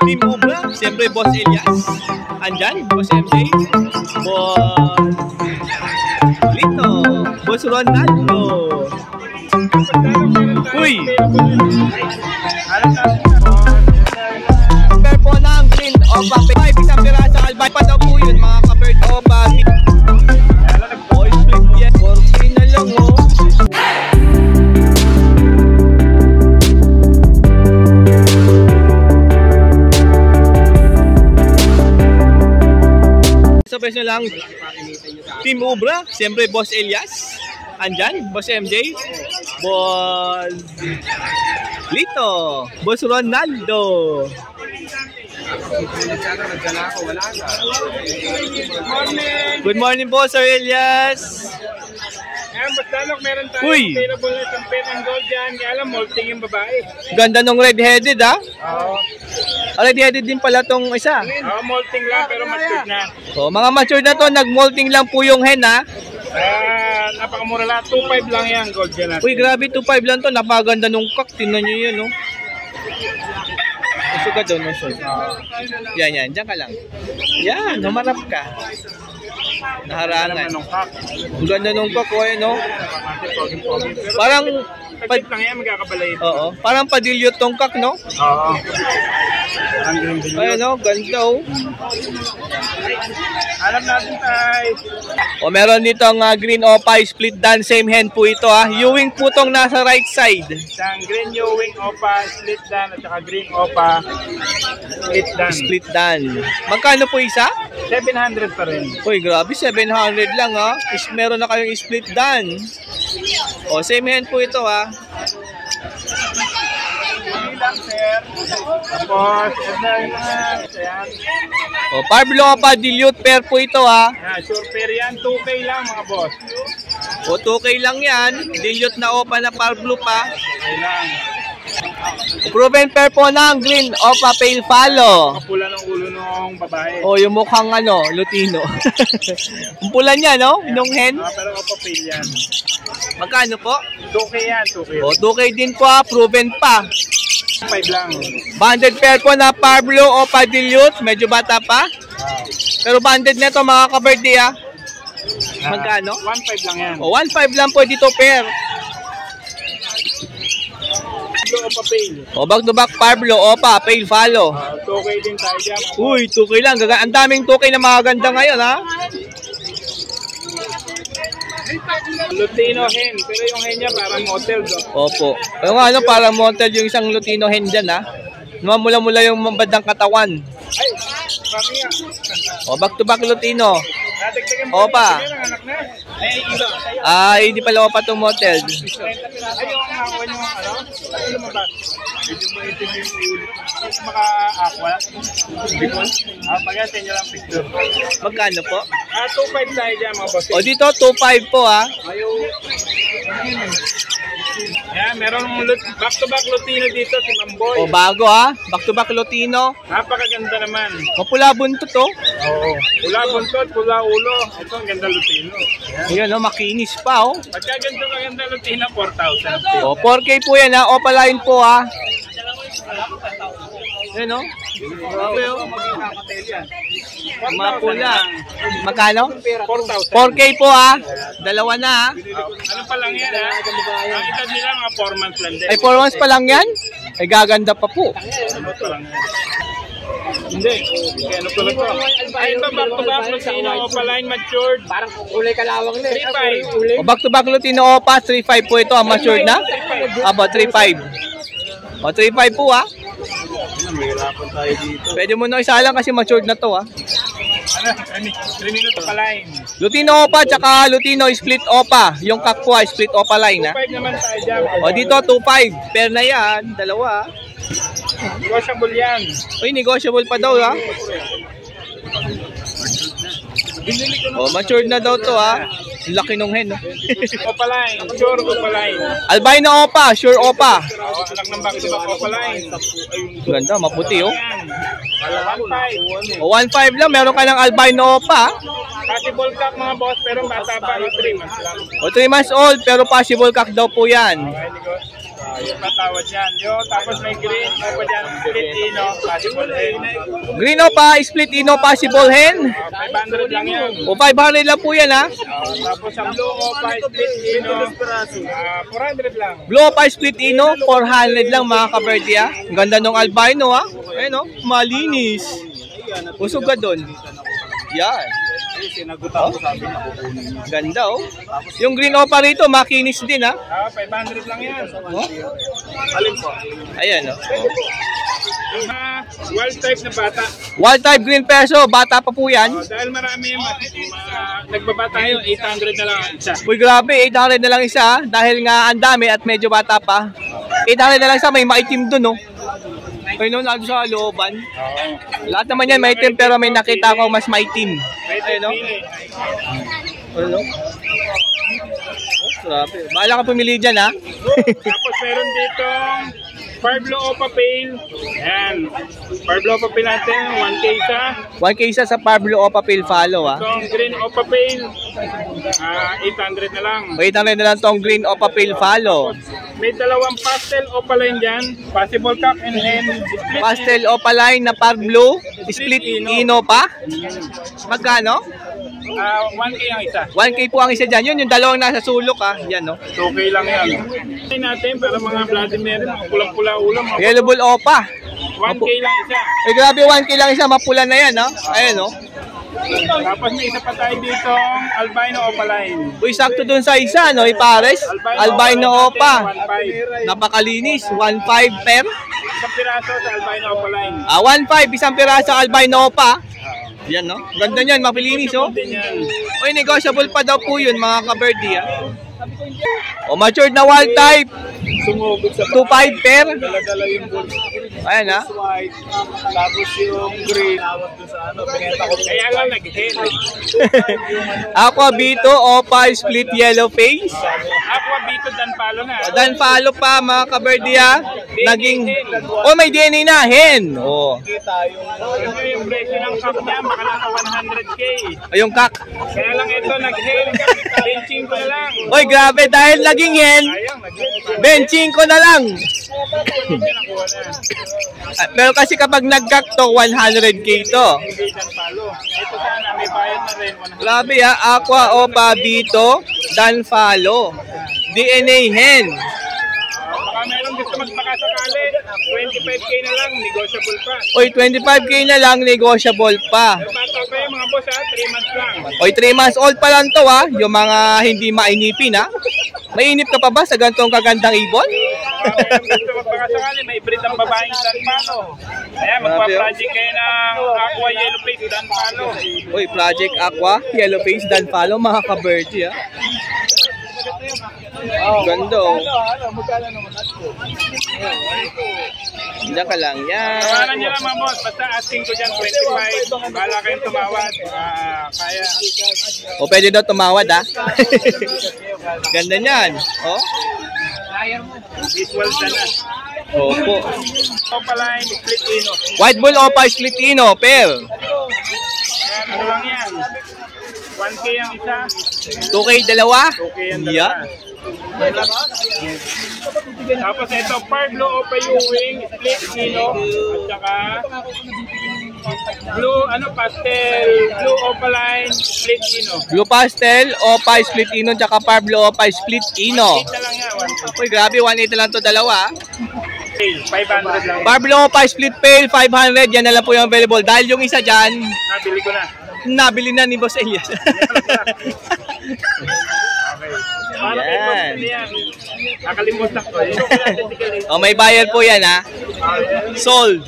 Team Ubra, siyempre Boss Elias. Andyan, Boss MJ. Boss Lito. Boss Ronaldo. Uy! Prepare po ng green opa. 5 isang pirasa albay pa daw po yun mga ka-bird opa. Boy, split yan. 4K na lang oh. Sa presyo lang, Team Ubra, siyempre Boss Elias. Andyan, Boss MJ. Boss Lito. Boss Ronaldo. Good morning po, Sir Elias. Ayan, basta look, meron tayo available na champagne and gold dyan. Kaya alam, molting yung babae. Ganda nung red-headed ha? Oo. Red-headed din pala tong isa. Oo, molting lang pero matured na. So, mga matured na to, nag-molting lang po yung hen ha? Napakamura lang. 2.5 lang yan, gold dyan natin. Uy, grabe, 2.5 lang to. Napaganda nung kak. Tingnan nyo yun, no? Gusto ka doon, no, sir? Yan. Diyan ka lang. Yan, humarap ka. Naharangan. Ang ganda nung kak, no? Parang... Pagkit lang yan, magkakabalay ito. Oo. Parang padilyot tong kak, no? Oo. Parang green. Ayun, no? Ganda, oh. Alam natin tayo. O, meron dito ang green opa, split dan, same hen po ito, ha? Ewing po tong nasa right side. Isang green ewing opa, split dan, at saka green opa, split dan. Split dan. Magkano po isa? 700 pa rin. Uy, grabe, 700 lang, ha? Meron na kayong split dan. O, same hen po ito, ha? Hindi lang, sir. Tapos, ayan. O, Pablo opa, dilute pair po ito, ha? Yeah, sure pair yan. 2K lang, mga boss. O, 2K lang yan. Dilute na opa na Pablo pa. Okay lang. Proven pair po ng green opa pale follow. Kapula ng ulo ng babae. O, yung mukhang Lutino. Ang pula niya, no? Nung hen. Pero opa pale yan. Magkano po? 2K yan, 2K. O, 2K din po, ha? Proven pa. 5 lang. Banded pair po na Pablo opa dilute. Medyo bata pa. Pero banded neto mga ka-birthday, ha? Magkano? 1.5 lang yan. O, 1.5 lang po dito pair. Pablo opa pale. O, back to back Pablo opa pale follow. 2K din tayo dyan. Uy, 2K lang. Ang daming 2K na mga ganda ngayon, ha? Lutino hen, pero yung hen niya parang motel do. Opo. Pero nga, parang motel yung isang Lutino hen dyan, ha? Mula-mula yung bandang katawan. Ay, kami nga. O, back to back Lutino. Nadagdagan Opa. ng anak na. Ay, iba. Hindi pala opa itong motel. Ay, yung nakakuha niyo ano? Ay, lumabas. Medyo maitim yung ulit. Maka-aqua. Bicol. Pag-atin niyo lang picture. Magkano po? 2.5 tayo dyan, mga boss. O, dito 2.5 po, ha? Yan, meron back-to-back Lutino dito, si Mamboy. O, bago, ha? Back to back Lutino. Napakaganda naman. Mapula buntot, to. Oo. Pula buntot, pula ulo. Ito, ang ganda Lutino. Ayan, no? Makinis pa, oh. Pagka ganito kaganda Lutino, 4,000. O, 4K po yan, ha? Opaline po, ha? Ayan, no? Grabe, oh. Mapula. Magkano? 4,000. 4K po, ha? Dalawa na, ha? Ano pa lang yan, ha? Ang edad nila, mga 4 months lang din. Ay, 4 months pa lang yan? Ay, gaganda pa po. Ano pa lang yan? Hindi. Ano pa lang to? Ay, ito, back-to-back Lutino, opaline, matured. Parang kulay kalawang na. 3.5. O, back to back Lutino opa, 3.5 po ito, ha? Matured na? Aba, 3.5. O, 3.5 po, ha? Mahirapan tayo dito. Pwede mo na isa lang kasi matured na to, ha? Ano? 3 minutes opaline. Lutino opa, tsaka Lutino split opa. Yung kakwa, split opa line, ha? 2.5 naman tayo dyan. O, dito 2.5. Pair na yan, dalawa, ha? Negotiable yan. Uy, negotiable pa daw, ha? O, matured na daw to, ha? Laki nung hen, no? Opaline. Sure opaline. Albino opa, sure opa. Anak ng back-to-back opaline. Ganda, maputi, oh. 1.5. O, 1.5 lang, meron ka ng albino opa. Possible cock mga boss, pero bata pa, 3 months lang. O, 3 months old, pero possible cock daw po yan. Okay, patawad yan. Yung tapos may green, opa dyan, split ino, possible hen. Green Opa, split ino, possible hen. 500 lang yan. O 500 lang po yan ha. Tapos ang blue opa, split ino, 400 lang. Blue Opa, split ino, 400 lang mga kaberti ha. Ang ganda nung albino ha. Ayun o, malinis. Usog ka doon. Yan. Sinagutan ko sabi na kukunin. Ganda oh. Yung green opa rito, makinis din ha. 500 lang yan. Oh? Alin po? Ayan oh. Yung wild type na bata. Wild type green peso, bata pa po yan. Dahil marami yung nagbaba tayo, 800 na lang isa. Uy grabe, 800 na lang isa ha. Dahil nga ang dami at medyo bata pa. 800 na lang isa, may maitim dun oh. Ayun no, nado sa looban. Lahat naman yan maitim pero may nakita ko mas maitim. Ayun no. Ayun no. Grabe. Bahala ka pumili dyan ha. Tapos meron dito Parblo Opa Pale. Ayan. Parblo Opa Pale natin, 1K isa. 1K isa sa Parblo Opa Pale follow ha. Itong Green Opa Pale, 800 na lang. 800 na lang tong green Opa Pale follow. May dalawang pastel opaline dyan. Possible cock and hen. Split Pastel opaline na Parblo, split ino pa. Magkano? 1K ang isa. 1K po ang isa dyan. Yun yung dalawang nasa sulok ha. Yan no. Okay lang yan. Ito natin para mga Vladimir, mga pulang-pula ulam. Yellow bull opa. 1K lang isa. Eh grabe 1K lang isa, mapula na yan no. Ayan no. Tapos may isa pa tayo dito, albino opaline. Uy, sakto dun sa isa, no? Ipares. Albino opa. 1.5. Napakalinis. 1.5 per. Isang piraso sa albino opaline. 1.5. Isang piraso albino opa. Yan, no? Ganda niyan. Mapilinis, oh. Din yan. Uy, negotiable pa daw po yun, mga kaberdi, ha? O, matured na wild type. Sumugod sa 2.5 per. dala-dala yung bull. Ayan, ha? White. Tapos yung green. Kaya lang nag-hen. Aqua Bito, opa, split yellow face. Aqua Bito Dan Palo na. Dan follow pa, mga kaberdi, ha? Naging... Oh, may DNA na. Hen. Oh. Yung presyo ng cup niya, baka nasa 100K. Ayong kak. Kaya lang ito, nag-hen. Benching ko na lang. Oy, grabe, dahil naging hen, Sayang, nag-hen. benching ko na lang. Nakuha na. Pero kasi kapag nagkak to, 100K to. Hindi Dan Palo. Ito sana, may bayad na rin. 100. Grabe ha, Aqua Opa Bito, Dan Follow. DNA hen. Baka meron gusto magpakasakali. 25K na lang, negotiable pa. Oy, 25K na lang, negotiable pa. Pero bata pa yung mga boss ha, 3 months lang. Oy, 3 months old pa lang to ha, yung mga hindi mainipin ha. Mainip ka pa ba sa ganitong kagandang ibon? Meron gusto magpakasakali, may breed ang babaeng Dan Palo. Ayan, magpa-project kayo ng Aqua Yellow Face Dan Palo. Oy, Project Aqua, Yellow Face, Dan Follow, mga kaberti ha. Ganda oh. Diyan ka lang yan. Tawaran nyo lang mga boss, basta asking ko dyan 25. Bala kayong tumawad. Kaya. O pwede daw tumawad ha. Ganda niyan. Oh. Visual na na. Opo. Opaline, split ino. White Bull Opa Split Ino, per. Ayan, ano lang yan. 1K ang isa. 2K dalawa. 2K ang Yeah. dalawa. Tapos ito, Parblo Opa Ewing, split ino. At saka blue, pastel, blue opaline, split ino. Blue Pastel, Opa Split Ino, tsaka Parblo Opa Split Ino. 1.8 na lang yan. 1.8. Uy, grabe, 1.8 na lang to dalawa. 500 lang. Parblo Opa Split Pale, 500. Yan na lang po yung available. Dahil yung isa dyan, Nabili ko na. nabili na ni Boss Elias. Okay. Paano kayo pagpili yan? Nakalimutan ko. O, may bayad po yan ha. Sold.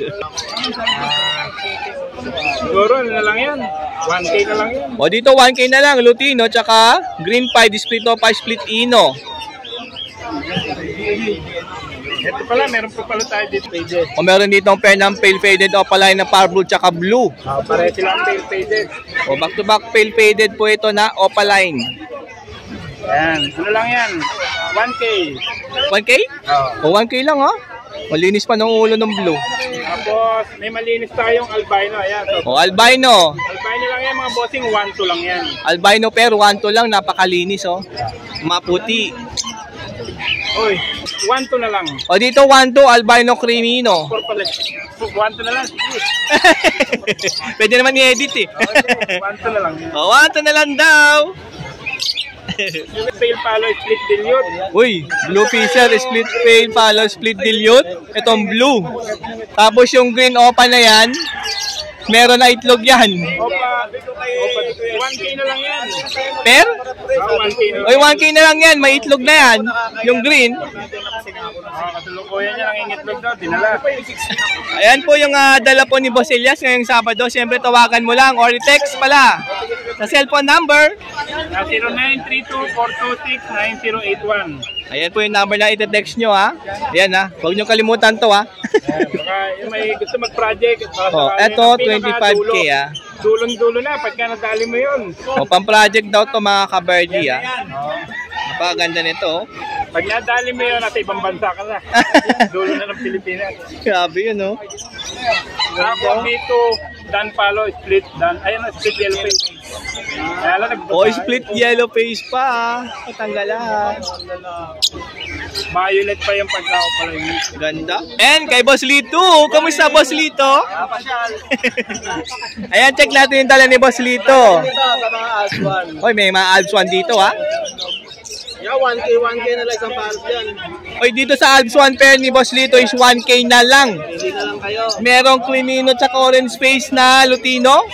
Siguro, ano na lang yan? 1K na lang yan. O, dito 1K na lang. Lutino, tsaka Green Pie, Split Opa Split Ino. Ito pala, meron pa pala tayo dito. O, meron dito ang pair ng Pale Faded Opaline na Parblo, tsaka Blue. Pareho silang pale faded. O, back to back Pale Faded po ito na Opaline. Yan. Ano lang yan? 1K. 1K? O, 1K lang ha. Malinis pa ng ulo ng Blue. Tapos, may malinis tayong albino. Ayan. So, O, albino. albino lang yan mga bossing. 1-2 lang yan. Albino pero 1-2 lang, napakalinis oh. Maputi. Oy, 1-2 na lang. O dito 1-2 albino crimino. 4 pala. 1-2 na lang. Sige. Pwede naman i-edit eh. 1-2 na lang. O 1-2 na lang daw. Pale palo, split dilute. Uy, blue fisher, split pale, palo, split dilute. Itong blue. Tapos yung green opa na yan, meron na itlog yan. Opa, 1K na lang yan. Per? 1K na lang. Uy, 1K na lang yan. May itlog na yan. Yung green. Kasulukuyan niya, nangingitlog daw, dinala. Ayan po yung dala po ni Boss Elias ngayong Sabado. Siyempre tawagan mo lang or text pala sa cellphone number. 0932-426-9081. Ayan po yung number na ite-text nyo ha. Ayan ha. Huwag nyo kalimutan to ha. Baka yung may gusto mag-project. Oh, eto 25K ha. Dulong-dulo na pagka nadali mo yun. O, pang-project daw to mga kabardi ha. Napakaganda nito. Pag nadali mo yun, nasa ibang bansa ka na. Dulo na ng Pilipinas. Grabe yun no. Ako dito, Dan Palo, split Dan. Ayan na, split yellow face. Kaya lang O, split yellow face pa ha. Patanggalan. violet pa yung pagkao pala yun. Ganda. And kay Boss Lito. Kamusta Boss Lito? Ayan, check natin yung dala ni Boss Lito. Oy, may mga Alps 1 dito ha. Yeah, 1K na lang isang pares yan. Oy, dito sa Alps 1 pair ni Boss Lito is 1K na lang. Hindi na lang kayo. Merong Crimino at orange face na Lutino.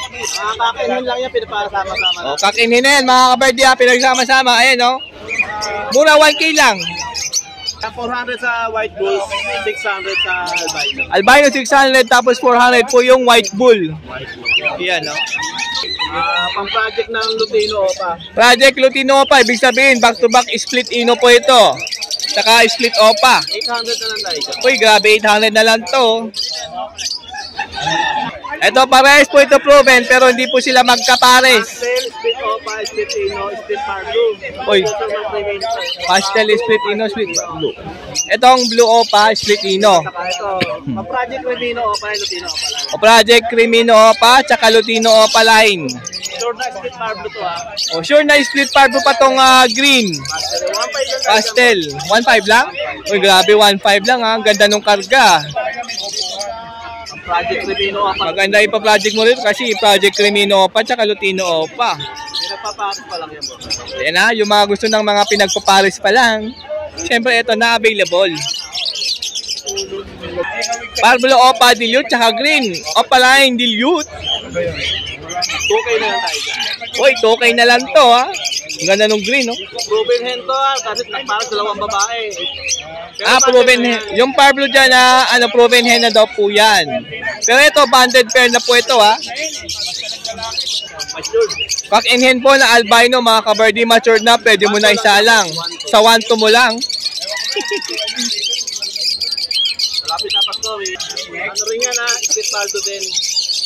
Kakainin lang yan, pinapasama-sama O, kakinhin na yan, mga kabardi ha. Pinagsama-sama. Ayan o. Mura 1K lang. 400 sa white bulls, 600 sa albino. Albino 600 tapos 400 po yung white bull. Ayan o. Pang-project ng Lutino pa. Project Lutino pa. Ibig sabihin, back-to-back split ino po ito. Saka split opa. 800 na lang tayo. Uy, grabe, 800 na lang to. Ito, parehas po ito proven, pero hindi po sila magkapares. Pastel, split opa, split ino, split parblue. Uy, pastel, split ino, split blue. Itong blue opa, split ino. Saka ito, pang-project Lutino opa, Lutino opa lang. O Project Crimino opa, tsaka Lutino opa line. Sure na split parblue to ha. O sure na split parbo pa tong green. Pastel, 1.5 lang. Pastel, 1.5 lang? Uy, grabe, 1.5 lang ha. Ang ganda nung karga. Project Lutino opa. Maganda ipa-project mo rin kasi Project Crimino opa, tsaka Lutino opa. Pinapapasok pa lang yan po. Ayan ha, yung mga gusto ng mga pinagpapares pa lang. Siyempre, ito na available. Parblo opa, dilute, tsaka green. Opa line, dilute. 2K na lang tayo dyan. Uy, 2K na lang to ha. Ang ganda nung green, no? Proven hen to ha, kasi parang dalawang babae. Pero Proven hen. Yung Parblo dyan na, proven hen na daw po yan. Pero ito, banded pair na po ito ha. Matured. Cock and hen po na albino, mga kabardi, matured na. Pwede mo na isa lang. Sa 1-2 mo lang. Malapit na Pasko eh. Ano rin yan ha, split paldo din.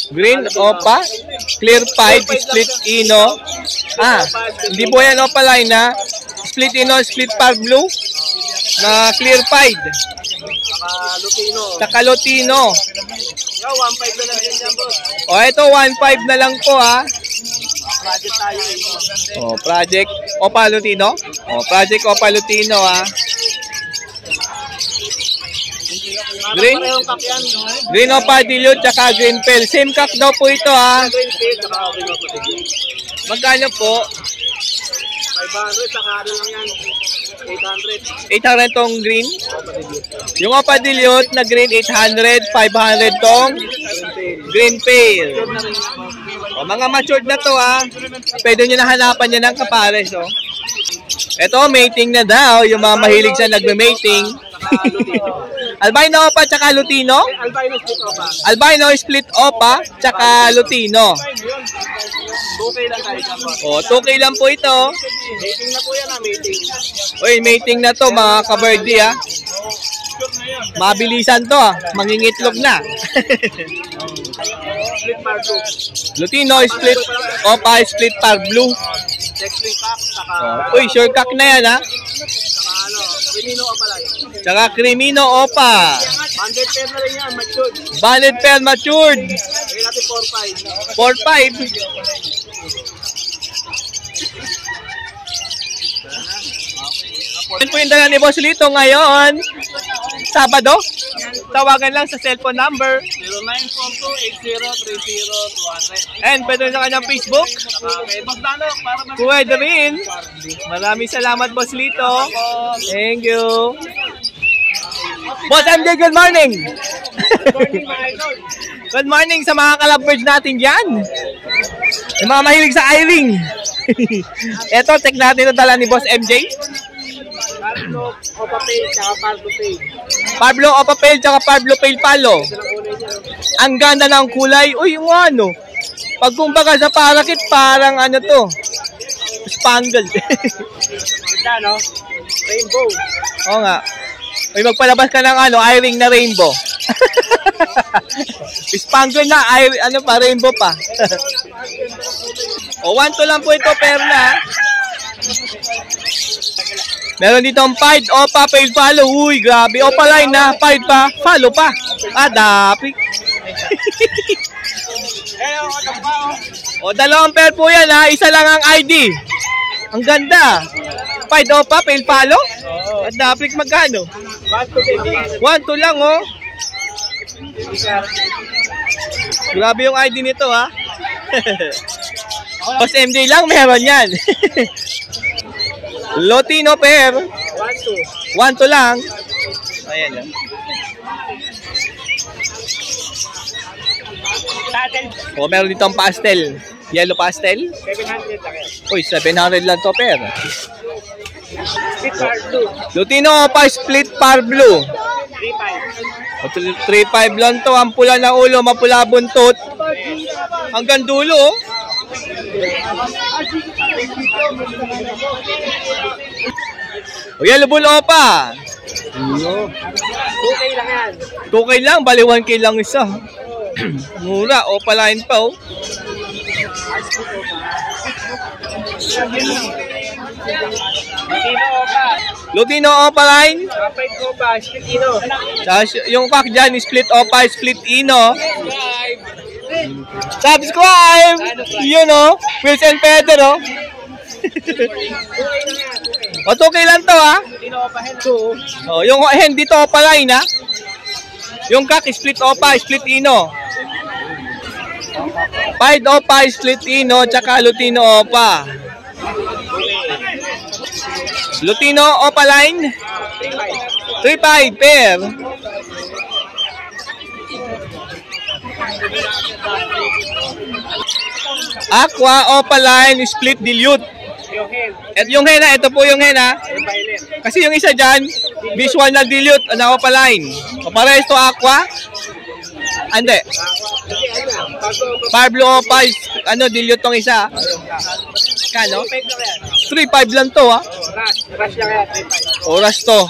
Green opa, clear pied, split ino. Hindi po yan opa line na. Split ino, split pag blue. Na clear pied. Saka Lutino. Saka Lutino. Yo, 1.5 na lang din yan boss. O ito, 1.5 na lang po ha. Project tayo eh. O, Project Opa Lutino. O, Project Opa Lutino ha. Green? Parehong kak yan. Green Opa Dilute, tsaka Green Pel. Same cock daw po ito ha. Green field, saka okay na po. Magkano po? 500, saka ano lang yan. 800. 800 tong green. Yung Opa Dilute na green, 800. 500 tong Green Pale. O, mga matured na to ha. Pwede nyo na hanapan nyo ng kapares. O. Ito, mating na daw. Yung mga mahilig sa nagme-mating. Albino Opa tsaka Lutino. Albino split opa. Albino split Opa tsaka Lutino. 2K lang tayo dyan boss. O, 2K lang po ito. Mating na po yan ha, mating. Uy, mating na to mga kabardi ha. Mabilisan to ha. Mangingitlog na. Split par blue. Lutino split Opa split par blue. Check string cock, saka Uy, sure cock na yan ha. ano, Crimino opa lang. Tsaka Crimino Opa. 100 pair na rin yan, matured. Valid pair matured. Bigyan natin 4.5. 4.5. Yan po yung dala ni Boss Lito ngayon. Sabado. Tawagan lang sa cellphone number 0942-8030-200. and pwede rin sa kanyang Facebook. Okay, Boss Dano, para mag- Pwede rin. Maraming salamat, Boss Lito. Thank you. Boss MJ, good morning. Good morning sa mga kalabirds natin dyan. Yung mga mahilig sa iring. Eto, check natin ito dala ni Boss MJ. Pablo, Opapay, tsaka Pablo Pay. Pablo Opapel, tsaka Pablo Pale Palo. Ang ganda ng kulay. Uy, yung ano. Pag kumbaga sa parakit, parang ano to. Spangled. Ganda, no? Rainbow. Oo nga. Uy, magpalabas ka ng ano, iring na rainbow. Spangled na, ano pa, rainbow pa. O, 1-2 lang po ito, perna. Meron dito ang pied, opa, pale, follow. Uy, grabe. Opa line na, pied pa, follow pa. Dapi. O, dalawang pair po yan ha. Isa lang ang ID. Ang ganda. Pied, opa, pale, follow. Dapi, magkano? 1-2 lang oh. Grabe yung ID nito ha. Boss MJ lang meron yan. Lotino pair. 1-2 lang. Ayan lang. O, meron dito ang pastel. Yellow pastel. 700 lang yan. Uy, 700 lang to pair. Split card blue. Lotino pa split par blue. 3.5. 3.5 lang to. Ang pula na ulo, mapula buntot. Hanggang dulo oh. O, yellow bull opa. 2K lang yan. 2K lang, bali 1K lang isa. Mura, opa line pa oh. Latino Opa. Lutino opa line. Kapay Opa. Split-ino. Yung pack dyan, split opa, split ino. Subscribe! Yun oh. Wills and Peter oh. 2K lang yan. 2K. O, 2K lang to ha. Latino Opa hen 2. O, yung hen dito opa line ha. Yung kak, split opa, split ino. Pied opa, split ino, tsaka lutino opa. Lutino opa line. 3.5 pair. Aqua opa line, split dilute. Yung hen. At yung hena, ito po yung hena. Yung violet. Kasi yung isa dyan, visual na dilute, na opa line. O pares to aqua. Ande. Pablo opa, dilute tong isa. Kano? 3.5 lang yan. 3.5 lang to ha. Rush lang yan. 3.5. Oras to.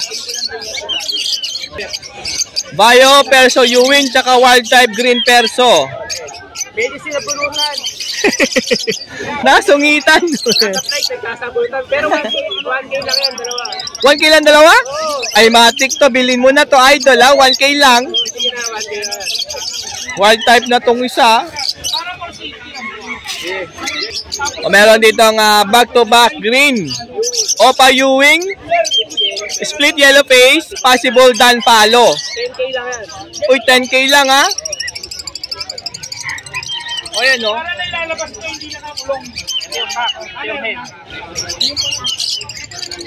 Bio, perso, Ewing, tsaka wild type green perso. Pwede sila bulunan. Nasungitan. Nasa flight, nagsasabutan. Pero 1K lang yan, dalawa. 1K lang dalawa? Ay, matik to. Bilhin mo na to, idol ha. 1K lang. Sige na, 1K lang. Wild type na tong isa. O, meron dito ang back-to-back green. Opa Ewing. Split yellow face. Possible Dan Palo. 10K lang yan. Uy, 10K lang ha. O yan o. Para nailalabas ko hindi nakakulong. Yung hen.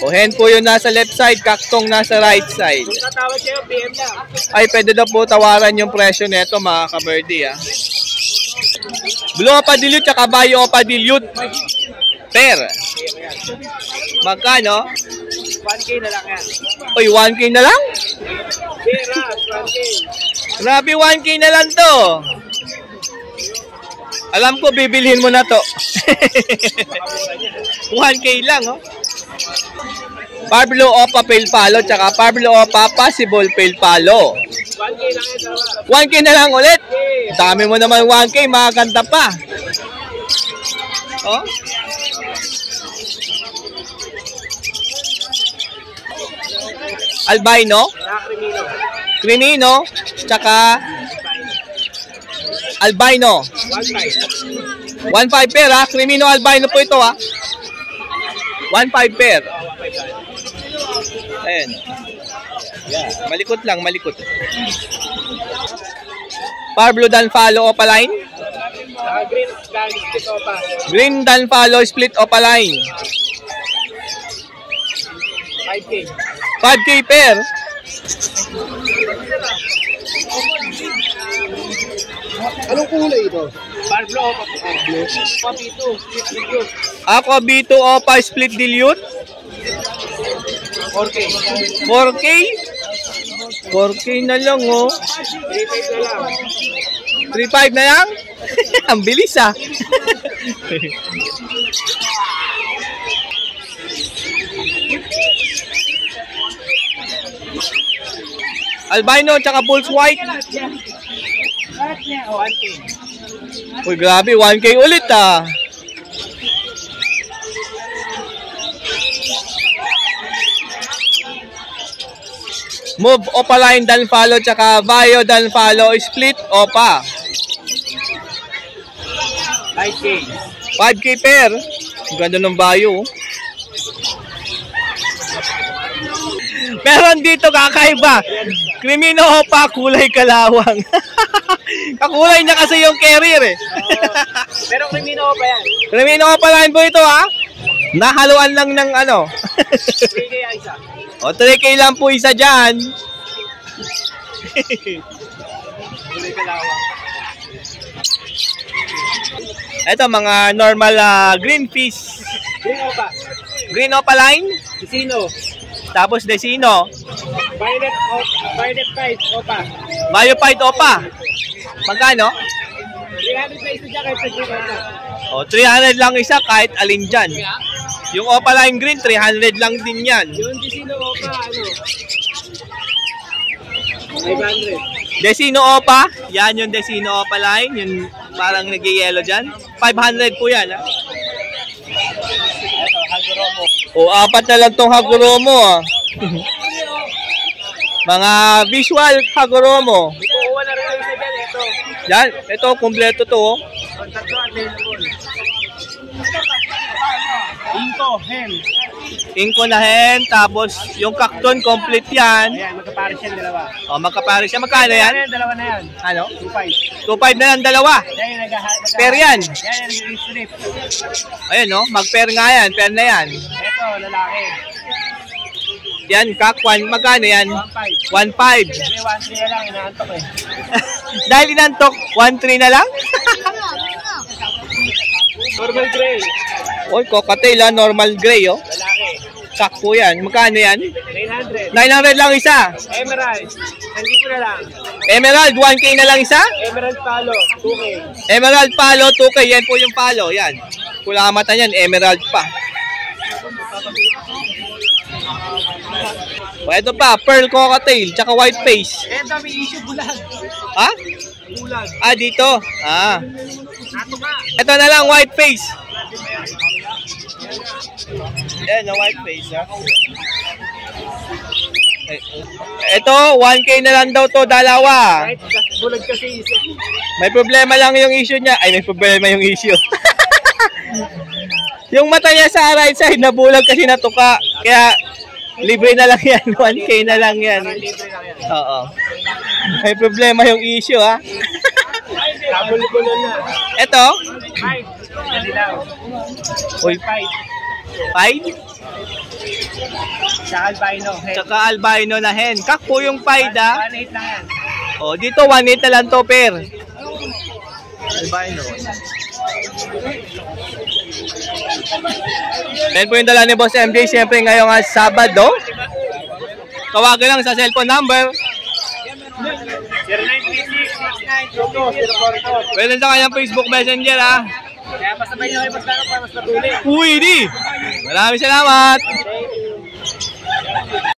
O hen po yun nasa left side. Kaktong nasa right side. Kung tatawag kayo, PM na. Ay, pwede daw po tawaran yung presyo nito mga ka-birdie ha. Blue opa dilute tsaka bio opa dilute. Pair. Magkano? 1K na lang yan. Uy, 1K na lang? Pera, 1K. Grabe, 1K na lang to. Alam ko, bibilhin mo na to. 1K lang, oh. Pablo Opa Pale Palo, tsaka Pablo Opa Possible Pale Palo. 1K lang yan, dalawa. 1K na lang ulit. Dami mo naman 1K, makakanta pa. Oh. Albino, Nakakrimino. Crimino, tsaka Albino. 1.5. 1.5 pair ha. Crimino albino po ito ha. 1.5 pair. Ayan. Malikot lang, malikot. Parblo Danfalo Opaline. Green, split opa. Green Danfalo Split Opaline. 5K. 5K pair. Anong kulay ito? Parblo opa. Parblo. Papito. Aqua B2 Opa Split Dilute. 4K. 4K? 4K na lang, oh. 3.5 na lang. 3.5 na lang? Ang bilis, ah. Albino tsaka Pulse White. 1K. Uy, grabe. 1K ulit, ah. Move Opaline Danfalo tsaka Vaio Danfalo Split Opa. 5K. 5K pair. Ang ganda ng Vaio. Meron dito kakaiba. Crimino Opa, kulay kalawang. Kakulay niya kasi yung carrier eh. Pero Crimino pa yan. Crimino Opa line po ito ha. Nahaluan lang ng ano. 3K isa. O 3K lang po isa dyan. Kulay kalawang. Ito mga normal green fish. Green opa. Green Opa line. Casino. Tapos Desino. Violet Fight opa. Vaio Fight Opa. Magkano? 300 na isa dyan kahit sa green opa. O 300 lang isa kahit alin dyan. Yung Opa line green 300 lang din yan. Yung Casino opa, ano? 500. Desino Opa, yan yung Desino Opa line, yung parang nag-yellow dyan. 500 po yan. Ha? O, 4 na lang tong Haguromo. Ah. Mga visual Haguromo. May kukuha na rin yung isa dyan, ito. Yan, ito, kompleto to. Oh. Contact to available. Inko, hen. Inko na hen, tapos yung Cacton, complete yan. Ayan, magkapares yan, dalawa. O, magkapares siya. Magkano yan? Ayan, dalawa na yan. Ano? 2.5. 2.5 na lang dalawa. Ayan, Pair yan. Ayan, yung strip. Ayun, no? Mag-pair nga yan. Pair na yan. Ito, lalaki. Yan, Kakwan. Magkano yan? 1.5. 1.5. Hindi, 1.3 na lang, inaantok eh. Dahil inantok, 1.3 na lang? Normal gray. Oy, cocktail ha, normal gray, oh. Lalaki. Sakpo yan. Magkano yan? 900. 900 lang isa. Emerald. Nandito na lang. Emerald, 1K na lang isa? Emerald Palo, 2K. Emerald Palo, 2K. Yan po yung palo. Yan. Pula mata yan, emerald pa. O, ito pa, pearl cocktail, tsaka white face. Ito, may issue bulag. Ha? Bulag. Ah, dito. Ah. Nato ka. Ito na lang, white face. Yan, na white face, ha? Ito, 1K na lang daw to, dalawa. Right, bulag kasi isa. May problema lang yung issue niya. Ay, may problema yung issue. Yung mata niya sa right side, nabulag kasi natuka. Kaya, libre na lang yan. 1K na lang yan. Libre lang yan. Oo. May problema yung issue, ha? Kabul-bulol na. Ito, 5. Dali lang. uy, 5. 5? Sa albino. Hey. Tsaka albino na hen. Kakpo yung 5, ha? 1.8 lang yan. O, dito 1.8 na lang to, pair. Albino. Then po yung dala ni Boss MJ, siyempre ngayong Sabado. Tawagan lang sa cellphone number. 0936-69-22-042. Pwede sa kanyang Facebook Messenger, ha? Kaya pasabay nyo kayo magkano para mas matuloy. Uy, di! Maraming salamat! Thank you.